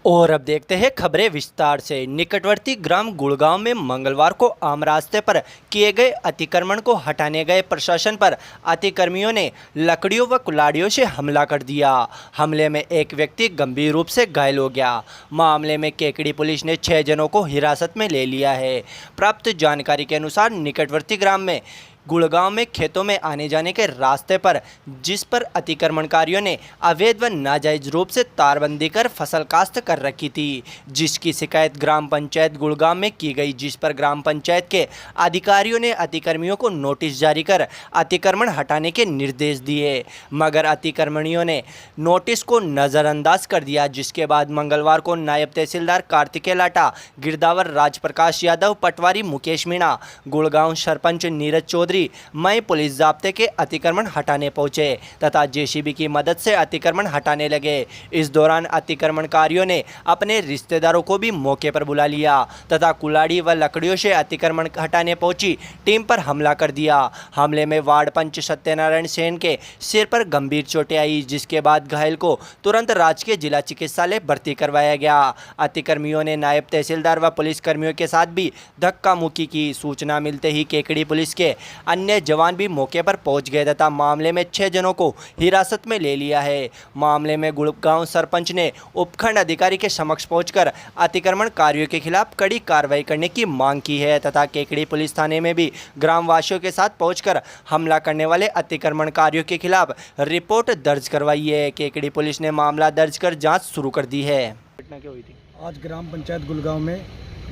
और अब देखते हैं खबरें विस्तार से। निकटवर्ती ग्राम गुड़गांव में मंगलवार को आम रास्ते पर किए गए अतिक्रमण को हटाने गए प्रशासन पर अतिक्रमियों ने लकड़ियों व कुल्हाड़ियों से हमला कर दिया। हमले में एक व्यक्ति गंभीर रूप से घायल हो गया। मामले में केकड़ी पुलिस ने 6 जनों को हिरासत में ले लिया है। प्राप्त जानकारी के अनुसार निकटवर्ती ग्राम में गुड़गांव में खेतों में आने जाने के रास्ते पर जिस पर अतिक्रमणकारियों ने अवैध व नाजायज रूप से तारबंदी कर फसल काश्त कर रखी थी, जिसकी शिकायत ग्राम पंचायत गुड़गांव में की गई, जिस पर ग्राम पंचायत के अधिकारियों ने अतिक्रमियों को नोटिस जारी कर अतिक्रमण हटाने के निर्देश दिए, मगर अतिक्रमणियों ने नोटिस को नज़रअंदाज कर दिया। जिसके बाद मंगलवार को नायब तहसीलदार कार्तिकेय लाटा, गिरदावर राजप्रकाश यादव, पटवारी मुकेश मीणा, गुड़गांव सरपंच नीरज चौधरी मई पुलिस जाब्ते के अतिक्रमण हटाने पहुंचे तथा जेसीबी की मदद से अतिक्रमण हटाने लगे। इस दौरान अतिक्रमणकारियों ने अपने रिश्तेदारों को भी मौके पर बुला लिया तथा कुल्हाड़ी व लकड़ियों से अतिक्रमण हटाने पहुंची टीम पर हमला कर दिया। हमले में वार्ड पंच सत्यनारायण सेन के सिर पर गंभीर चोटें आई, जिसके बाद घायल को तुरंत राजकीय जिला चिकित्सालय भर्ती करवाया गया। अतिक्रमियों ने नायब तहसीलदार व पुलिसकर्मियों के साथ भी धक्का मुक्की की। सूचना मिलते ही केकड़ी पुलिस के अन्य जवान भी मौके पर पहुंच गए तथा मामले में 6 जनों को हिरासत में ले लिया है। मामले में गुड़गांव सरपंच ने उपखंड अधिकारी के समक्ष पहुंचकर अतिक्रमणकारियों के खिलाफ कड़ी कार्रवाई करने की मांग की है तथा केकड़ी पुलिस थाने में भी ग्रामवासियों के साथ पहुंचकर हमला करने वाले अतिक्रमणकारियों के खिलाफ रिपोर्ट दर्ज करवाई है। केकड़ी पुलिस ने मामला दर्ज कर जाँच शुरू कर दी है। घटना क्या हुई थी? आज ग्राम पंचायत गुड़गांव में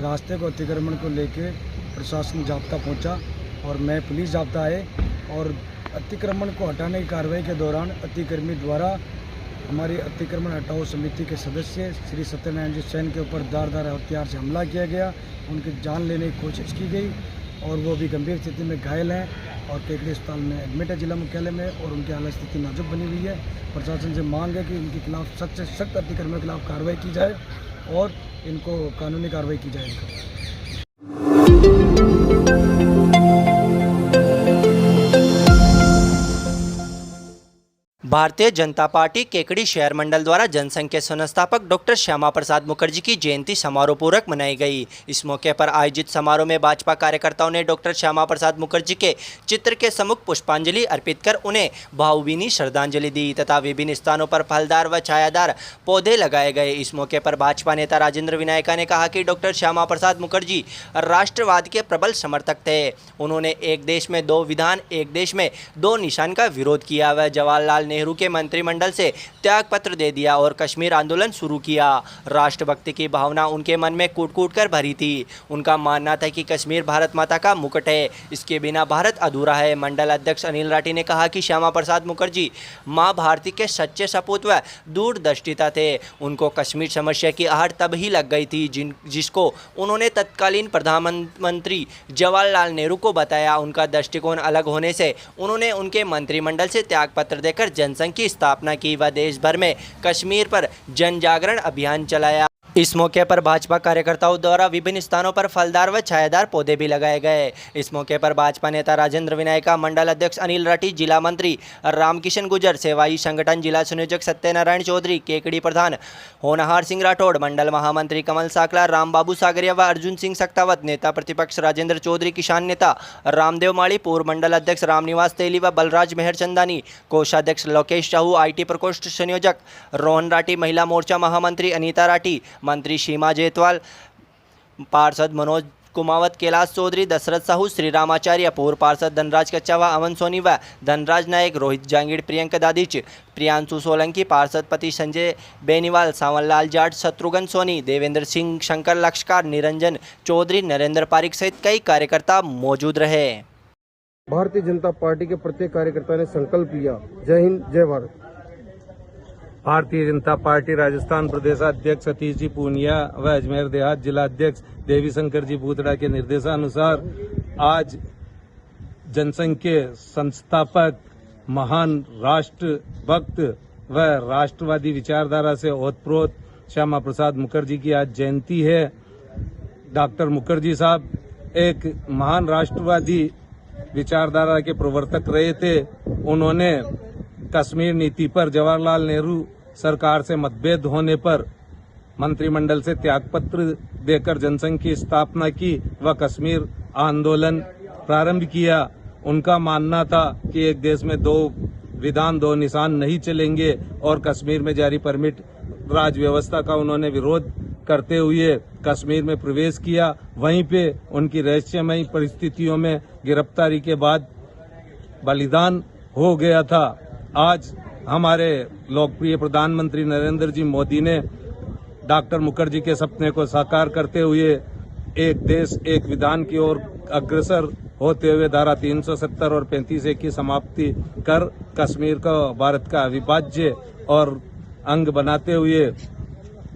रास्ते को अतिक्रमण को लेकर प्रशासन जाब्ता पहुंचा और मैं पुलिस जाब्ता आए और अतिक्रमण को हटाने की कार्रवाई के दौरान अतिक्रमी द्वारा हमारी अतिक्रमण हटाओ समिति के सदस्य श्री सत्यनारायण जी सेन के ऊपर धारदार हथियार से हमला किया गया। उनकी जान लेने की कोशिश की गई और वो भी गंभीर स्थिति में घायल हैं और केकड़ी अस्पताल में एडमिट है जिला मुख्यालय में और उनकी हालत स्थिति नाजुक बनी हुई है। प्रशासन से मांग है कि इनके खिलाफ सख्त से सख्त अतिक्रमण के खिलाफ कार्रवाई की जाए और इनको कानूनी कार्रवाई की जाए। भारतीय जनता पार्टी केकड़ी शहर मंडल द्वारा जनसंघ के संस्थापक डॉक्टर श्यामा प्रसाद मुखर्जी की जयंती समारोह पूर्वक मनाई गई। इस मौके पर आयोजित समारोह में भाजपा कार्यकर्ताओं ने डॉक्टर श्यामा प्रसाद मुखर्जी के चित्र के सम्मुख पुष्पांजलि अर्पित कर उन्हें भावभीनी श्रद्धांजलि दी तथा विभिन्न स्थानों पर फलदार व छायादार पौधे लगाए गए। इस मौके पर भाजपा नेता राजेंद्र विनायका ने कहा कि डॉक्टर श्यामा प्रसाद मुखर्जी राष्ट्रवाद के प्रबल समर्थक थे। उन्होंने एक देश में 2 विधान, एक देश में 2 निशान का विरोध किया। वह जवाहरलाल नेहरू के मंत्रिमंडल से त्यागपत्र दे दिया और कश्मीर आंदोलन शुरू किया। राष्ट्रभक्ति की भावना उनके मन में कूट-कूट कर भरी थी। उनका मानना था कि कश्मीर भारत माता का मुकुट है, इसके बिना भारत अधूरा है। मंडल अध्यक्ष अनिल राठी ने कहा कि श्यामा प्रसाद मुखर्जी मां भारती के सच्चे सपूत व दूरदर्शिता थे। उनको कश्मीर समस्या की आहट तब ही लग गई थी जिसको उन्होंने तत्कालीन प्रधानमंत्री जवाहरलाल नेहरू को बताया। उनका दृष्टिकोण अलग होने से उन्होंने उनके मंत्रिमंडल से त्यागपत्र देकर जनसंघ की स्थापना की व देश भर में कश्मीर पर जन जागरण अभियान चलाया। इस मौके पर भाजपा कार्यकर्ताओं द्वारा विभिन्न स्थानों पर फलदार व छायादार पौधे भी लगाए गए। इस मौके पर भाजपा नेता राजेंद्र विनायका, मंडल अध्यक्ष अनिल राठी, जिला मंत्री रामकिशन गुर्जर, सेवाई संगठन जिला संयोजक सत्यनारायण चौधरी, केकड़ी प्रधान होनहार सिंह राठौड़, मंडल महामंत्री कमल साकला, राम बाबू सागरिया व अर्जुन सिंह सक्तावत, नेता प्रतिपक्ष राजेंद्र चौधरी, किसान नेता रामदेव माड़ी, पूर्व मंडल अध्यक्ष रामनिवास तेली व बलराज मेहरचंदानी, कोषाध्यक्ष लोकेश साहू, IT प्रकोष्ठ संयोजक रोहन राठी, महिला मोर्चा महामंत्री अनीता राठी, मंत्री सीमा जेतवाल, पार्षद मनोज कुमावत, कैलाश चौधरी, दशरथ साहू, श्री रामाचार्य, पूर्व पार्षद धनराज कच्चावा, अमन सोनी व धनराज नायक, रोहित जांगीड़, प्रियंका दादिच, प्रियांशु सोलंकी, पार्षद पति संजय बेनीवाल, सावनलाल जाट, शत्रुघ्न सोनी, देवेंद्र सिंह, शंकर लक्षकार, निरंजन चौधरी, नरेंद्र पारिक सहित कई कार्यकर्ता मौजूद रहे। भारतीय जनता पार्टी के प्रत्येक कार्यकर्ता ने संकल्प लिया। जय हिंद, जय भारत। भारतीय जनता पार्टी राजस्थान प्रदेश अध्यक्ष सतीश जी पूनिया व अजमेर देहात जिला अध्यक्ष देवी शंकर जी भूतड़ा के निर्देशानुसार आज जनसंघ के संस्थापक, महान राष्ट्रभक्त व राष्ट्रवादी विचारधारा से ओतप्रोत श्यामा प्रसाद मुखर्जी की आज जयंती है। डॉक्टर मुखर्जी साहब एक महान राष्ट्रवादी विचारधारा के प्रवर्तक रहे थे। उन्होंने कश्मीर नीति पर जवाहरलाल नेहरू सरकार से मतभेद होने पर मंत्रिमंडल से त्यागपत्र देकर जनसंघ की स्थापना की व कश्मीर आंदोलन प्रारंभ किया। उनका मानना था कि एक देश में दो विधान दो निशान नहीं चलेंगे और कश्मीर में जारी परमिट राज व्यवस्था का उन्होंने विरोध करते हुए कश्मीर में प्रवेश किया। वहीं पे उनकी रहस्यमयी परिस्थितियों में गिरफ्तारी के बाद बलिदान हो गया था। आज हमारे लोकप्रिय प्रधानमंत्री नरेंद्र जी मोदी ने डॉक्टर मुखर्जी के सपने को साकार करते हुए एक देश एक विधान की ओर अग्रसर होते हुए धारा 370 और 35A की समाप्ति कर कश्मीर को भारत का अविभाज्य और अंग बनाते हुए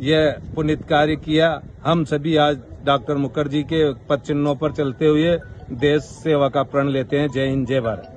यह पुनीत कार्य किया। हम सभी आज डॉक्टर मुखर्जी के पद चिन्हों पर चलते हुए देश सेवा का प्रण लेते हैं। जय हिंद, जय भारत।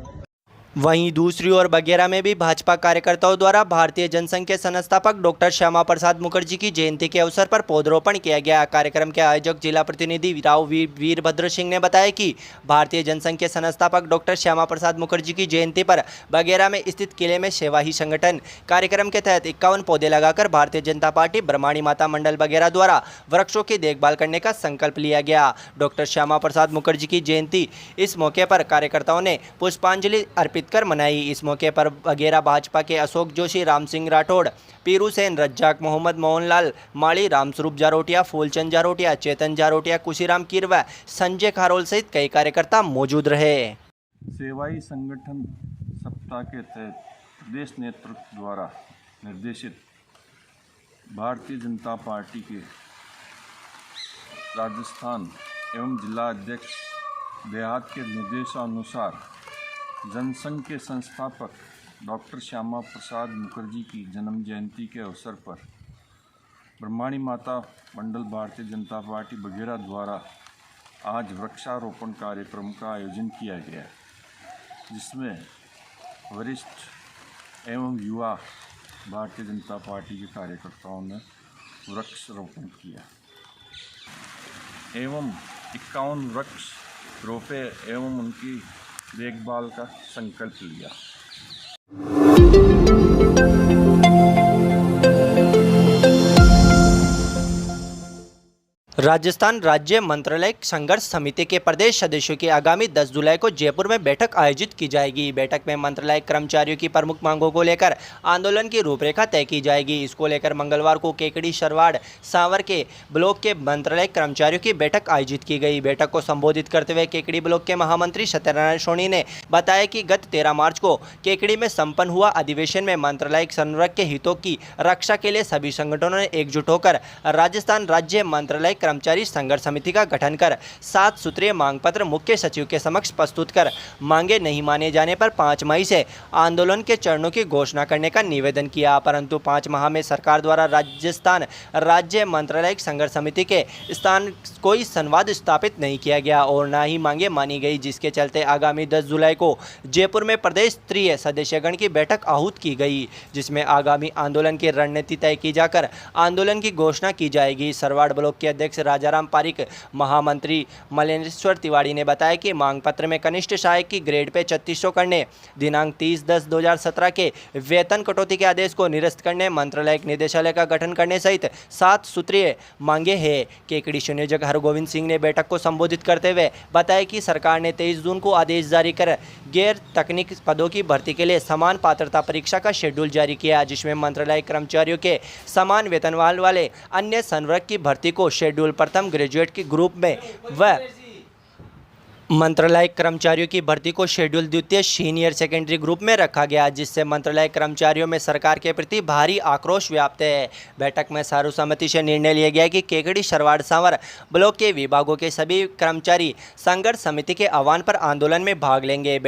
वहीं दूसरी ओर बगेरा में भी भाजपा कार्यकर्ताओं द्वारा भारतीय जनसंघ के संस्थापक डॉक्टर श्यामा प्रसाद मुखर्जी की जयंती के अवसर पर पौधरोपण किया गया। कार्यक्रम के आयोजक जिला प्रतिनिधि राव वीरभद्र सिंह ने बताया कि भारतीय जनसंघ के संस्थापक डॉक्टर श्यामा प्रसाद मुखर्जी की जयंती पर बगेरा में स्थित किले में सेवा ही संगठन कार्यक्रम के तहत 51 पौधे लगाकर भारतीय जनता पार्टी ब्रह्माणी माता मंडल बगेरा द्वारा वृक्षों की देखभाल करने का संकल्प लिया गया। डॉक्टर श्यामा प्रसाद मुखर्जी की जयंती इस मौके पर कार्यकर्ताओं ने पुष्पांजलि अर्पित कर मनाई। इस मौके पर बगेरा भाजपा के अशोक जोशी, राम सिंह राठौड़, पीरू सेन, रज्जाक मोहम्मद, मोहनलाल माली, रामस्वरूप जारोटिया, फूलचंद जारोटिया, चेतन जारोटिया, कुशीराम किरवा, संजय खारोल सहित कई कार्यकर्ता मौजूद रहे। सेवाई संगठन सप्ताह के तहत प्रदेश नेतृत्व द्वारा निर्देशित भारतीय जनता पार्टी के राजस्थान एवं जिला अध्यक्ष देहात के निर्देशानुसार जनसंघ के संस्थापक डॉक्टर श्यामा प्रसाद मुखर्जी की जन्म जयंती के अवसर पर ब्रह्माणी माता मंडल भारतीय जनता पार्टी बगेरा द्वारा आज वृक्षारोपण कार्यक्रम का आयोजन किया गया, जिसमें वरिष्ठ एवं युवा भारतीय जनता पार्टी के कार्यकर्ताओं ने वृक्षारोपण किया एवं 51 वृक्ष रोपे एवं उनकी देखभाल का संकल्प लिया। राजस्थान राज्य मंत्रालय संघर्ष समिति के प्रदेश सदस्यों की आगामी 10 जुलाई को जयपुर में बैठक आयोजित की जाएगी। बैठक में मंत्रालय कर्मचारियों की प्रमुख मांगों को लेकर आंदोलन की रूपरेखा तय की जाएगी। इसको लेकर मंगलवार को केकड़ी, सरवाड़, सांवर के ब्लॉक के मंत्रालय कर्मचारियों की बैठक आयोजित की गई। बैठक को संबोधित करते हुए केकड़ी ब्लॉक के महामंत्री सत्यनारायण सोनी ने बताया कि गत 13 मार्च को केकड़ी में संपन्न हुआ अधिवेशन में मंत्रालय संवर्ग के हितों की रक्षा के लिए सभी संगठनों ने एकजुट होकर राजस्थान राज्य मंत्रालय कर्मचारी संघर्ष समिति का गठन कर 7 सूत्रीय मांग पत्र मुख्य सचिव के समक्ष प्रस्तुत कर मांगे नहीं माने जाने पर 5 मई से आंदोलन के चरणों की घोषणा करने का निवेदन किया। परंतु 5 माह में सरकार द्वारा राजस्थान राज्य मंत्रालय संघर्ष समिति के स्थान कोई संवाद स्थापित नहीं किया गया और न ही मांगे मानी गई, जिसके चलते आगामी 10 जुलाई को जयपुर में प्रदेश स्तरीय सदस्यगण की बैठक आहूत की गई, जिसमें आगामी आंदोलन की रणनीति तय की जाकर आंदोलन की घोषणा की जाएगी। सरवाड़ ब्लॉक के अध्यक्ष राजाराम पारिक, महामंत्री मलेश्वर तिवारी ने बताया कि मांग पत्र में कनिष्ठ सहायक की ग्रेड पे 3600 करने, दिनांक 30/10/2017 के वेतन कटौती के आदेश को निरस्त करने, मंत्रालय निदेशालय का गठन करने सहित 7 सूत्रीय मांगे हैं। केकड़ी संयोजक हरगोविंद सिंह ने बैठक को संबोधित करते हुए बताया कि सरकार ने 23 जून को आदेश जारी कर गैर तकनीक पदों की भर्ती के लिए समान पात्रता परीक्षा का शेड्यूल जारी किया, जिसमें मंत्रालय कर्मचारियों के समान वेतनमान वाले अन्य संवर्ग की भर्ती को शेड्यूल प्रथम ग्रेजुएट के ग्रुप में व मंत्रालय कर्मचारियों की भर्ती को शेड्यूल द्वितीय सीनियर सेकेंडरी ग्रुप में रखा गया, जिससे मंत्रालय कर्मचारियों में सरकार के प्रति भारी आक्रोश व्याप्त है। बैठक में सर्वसम्मति से निर्णय लिया गया कि केकड़ी, सरवाड़, सांवर ब्लॉक के विभागों के सभी कर्मचारी संघर्ष समिति के आह्वान पर आंदोलन में भाग लेंगे।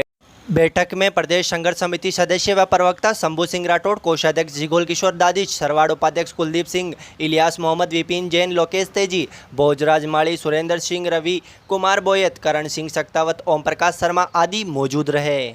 बैठक में प्रदेश संघर्ष समिति सदस्य व प्रवक्ता शंभू सिंह राठौड़, कोषाध्यक्ष जिगोल किशोर दादिच, सरवाड़ उपाध्यक्ष कुलदीप सिंह, इलियास मोहम्मद, विपिन जैन, लोकेश तेजी, भोजराज माली, सुरेंद्र सिंह, रवि कुमार बोयत, करण सिंह सक्तावत, ओम प्रकाश शर्मा आदि मौजूद रहे।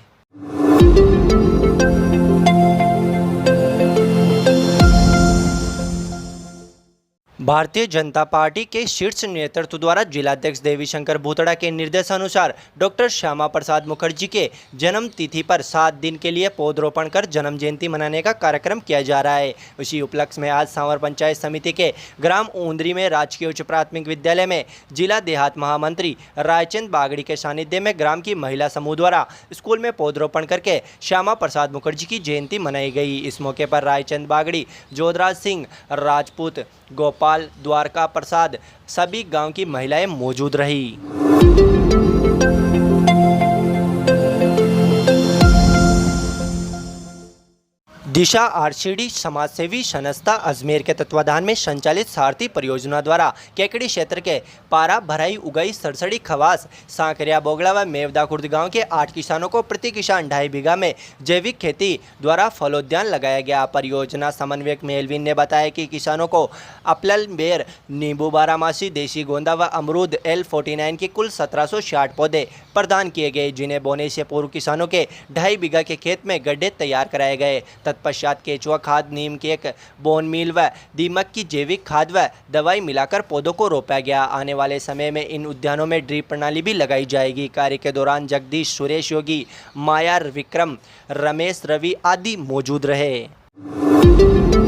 भारतीय जनता पार्टी के शीर्ष नेतृत्व द्वारा जिलाध्यक्ष देवीशंकर भूतड़ा के निर्देशानुसार डॉक्टर श्यामा प्रसाद मुखर्जी के जन्म तिथि पर 7 दिन के लिए पौधरोपण कर जन्म जयंती मनाने का कार्यक्रम किया जा रहा है। उसी उपलक्ष्य में आज सांवर पंचायत समिति के ग्राम ऊंदरी में राजकीय उच्च प्राथमिक विद्यालय में जिला देहात महामंत्री रायचंद बागड़ी के सानिध्य में ग्राम की महिला समूह द्वारा स्कूल में पौधरोपण करके श्यामा प्रसाद मुखर्जी की जयंती मनाई गई। इस मौके पर रायचंद बागड़ी, जोधराज सिंह राजपूत, गोपाल, द्वारका प्रसाद सभी गांव की महिलाएं मौजूद रही। दिशा आरसीडी समाजसेवी संस्था अजमेर के तत्वाधान में संचालित सारथी परियोजना द्वारा केकड़ी क्षेत्र के पारा, भराई, उगई, सरसड़ी, खवास, सांकरिया, बोगला व मेवदा खुर्द गांव के 8 किसानों को प्रति किसान 2.5 बीघा में जैविक खेती द्वारा फलोद्यान लगाया गया। परियोजना समन्वयक मेलविन ने बताया कि किसानों को अपलल, बेर, नींबू, बारामासी, देसी गोंदा व अमरूद L49 के कुल 1760 पौधे प्रदान किए गए, जिन्हें बोने से पूर्व किसानों के 2.5 बीघा के खेत में गड्ढे तैयार कराए गए। तत्पश्चात केचुआ खाद, नीम केक, बोन मील व दीमक की जैविक खाद व दवाई मिलाकर पौधों को रोपा गया। आने वाले समय में इन उद्यानों में ड्रिप प्रणाली भी लगाई जाएगी। कार्य के दौरान जगदीश, सुरेश योगी, माया, विक्रम, रमेश, रवि आदि मौजूद रहे।